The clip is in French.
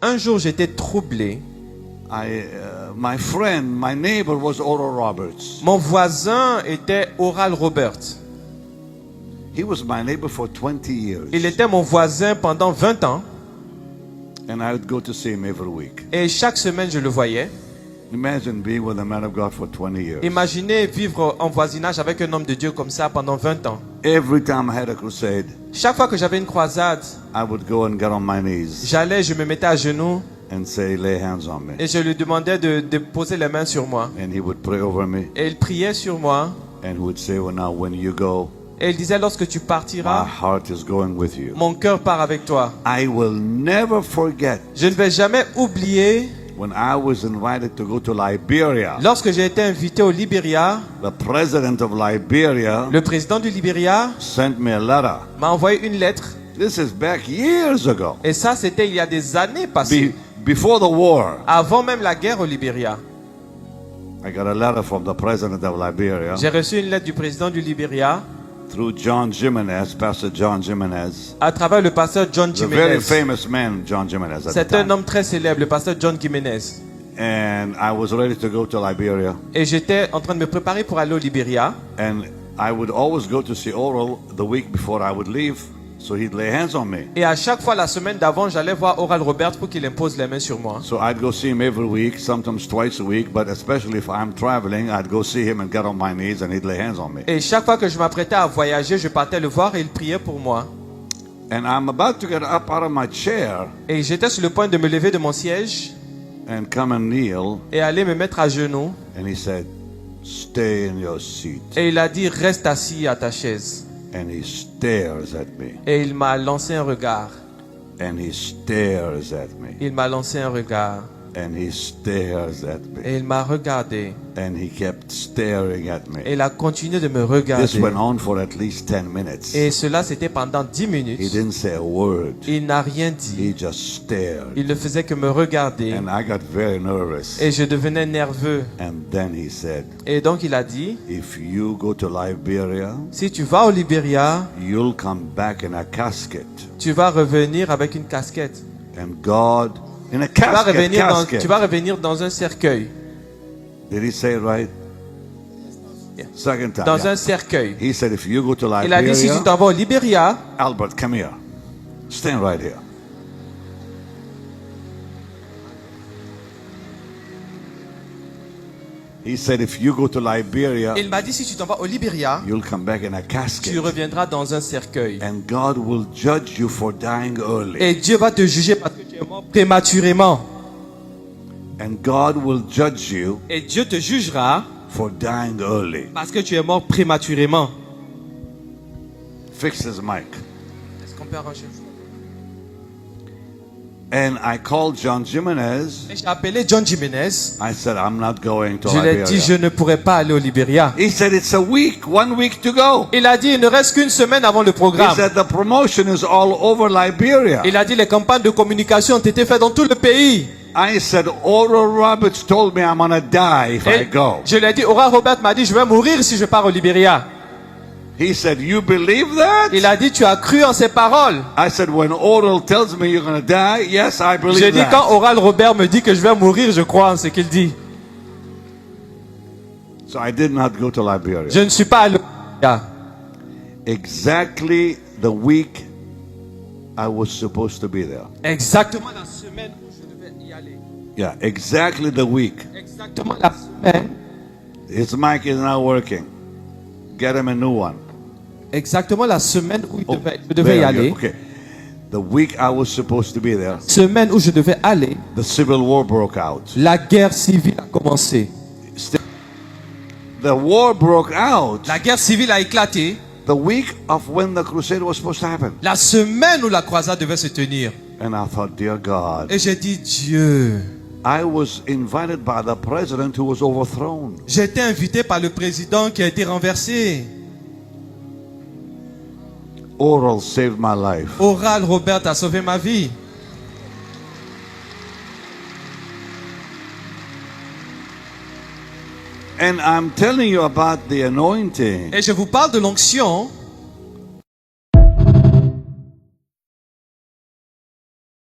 Un jour, j'étais troublé. My friend, my neighbor was Oral Roberts. Mon voisin était Oral Robert. He was my neighbor for 20 years. Il était mon voisin pendant 20 ans. And I would go to see him every week. Et chaque semaine, je le voyais. Imagine being with a man of God for 20 years. Imaginez vivre en voisinage avec un homme de Dieu comme ça pendant 20 ans. Every time I had a crusade, Chaque fois que j'avais une croisade, I would go and get on my knees j'allais, je me mettais à genoux and say, lay hands on me. et je lui demandais de poser les mains sur moi. And he would pray over me Et il priait sur moi. and would say, well, now when you go, Et il disait, lorsque tu my partiras, heart is going with you. mon cœur part avec toi. I will never forget Je ne vais jamais oublier, when I was invited to go to Liberia. lorsque j'ai été invité au Libéria, The president of Liberia le président du Libéria sent me a letter. m'a envoyé une lettre. This is back years ago, Et ça, c'était il y a des années passées. before the war. Avant même la guerre au Libéria. I got a letter from the president of Liberia J'ai reçu une lettre du président du Libéria through John Jimenez, Pastor John Jimenez, à travers le pasteur John the very Jimenez. famous man, John Jimenez. At the C'est un time. homme très célèbre, le pasteur John Jimenez. And I was ready to go to Liberia, Et j'étais en train de me préparer pour aller au Libéria. and I would always go to see Oral the week before I would leave, so he'd lay hands on me. Et à chaque fois, la semaine d'avant, j'allais voir Oral Robert pour qu'il impose les mains sur moi. So I'd go see him every week, sometimes twice a week, but especially if I'm traveling, I'd go see him and get on my knees and he'd lay hands on me. Et chaque fois que je m'apprêtais à voyager, je partais le voir et il priait pour moi. And I'm about to get up out of my chair Et j'étais sur le point de me lever de mon siège and come and kneel, et aller me mettre à genoux. and he said, stay in your seat. Et il a dit, reste assis à ta chaise. And he stares at me, Et il m'a lancé un regard. and he stares at me, Il m'a lancé un regard. and he stares at me, Et il m'a regardé. and he kept staring at Et me. il a continué de me This regarder. went on for at least 10 minutes. Et cela, c'était pendant 10 He minutes. didn't say a word. Il n'a rien dit. He just stared. Il ne faisait que me regarder. And I got very nervous. Et je devenais nerveux. And then he said, Et donc il a dit, if you go to Liberia, si tu vas au Libéria, you'll come back in a casket. tu vas revenir avec une casquette. And God, in a Tu vas casket, revenir dans, casket. tu vas revenir dans un cercueil. Did he say it right? Yeah. Second time. Dans yeah. un cercueil. He said, if you go to Il a dit, si tu Liberia, t'en vas au Libéria, Albert, come here. Stand right here. He said, if you go to Liberia, il m'a dit, si tu t'en vas au Libéria, you'll come back in a tu casket. reviendras dans un cercueil. And God will judge you for dying early. Et Dieu va te juger parce que tu es mort prématurément. And God will judge you Et Dieu te jugera for dying early. parce que tu es mort prématurément. Fix his mic. Est-ce qu'on peut arranger? And I called John Jimenez. Et j'ai appelé John Jimenez. I said, I'm not going to Je lui ai dit, je Liberia. ne pourrai pas aller au Libéria. He said, it's a week, 1 week to go. Il a dit, il ne reste qu'une semaine avant le He programme. said, the promotion is all over Liberia. Il a dit, les campagnes de communication ont été faites dans tout le pays. I said, Oral Roberts told me I'm going to die if I Et go. je lui ai dit, Oral Robert m'a dit, je vais mourir si je pars au Libéria. He said, you believe that? Il a dit, tu as cru en ses paroles. I said, when Oral tells me you're going to die, yes, I J'ai believe dit, that. quand Oral Robert me dit que je vais mourir, je crois en ce qu'il dit. So I did not go to Liberia. Je ne suis pas allé au Libéria. Exactly the week I was supposed to be there. Exactement la semaine où je devais y aller. Yeah, exactly the week. Exactement la semaine. His mic is not working. Get him a new one. Exactement la semaine où Oh, je devais y there, aller. okay. The week I was supposed to be there, Semaine où je devais aller, the civil war broke out. la guerre civile a commencé. The war broke out La guerre civile a éclaté the week of when the crusade was supposed to happen. la semaine où la croisade devait se tenir. And I thought, dear God, Et j'ai dit, Dieu, I was invited by the president who was overthrown. j'ai été invité par le président qui a été renversé. Oral saved my life. Oral Robert a sauvé ma vie. And I'm telling you about the anointing Et je vous parle de l'onction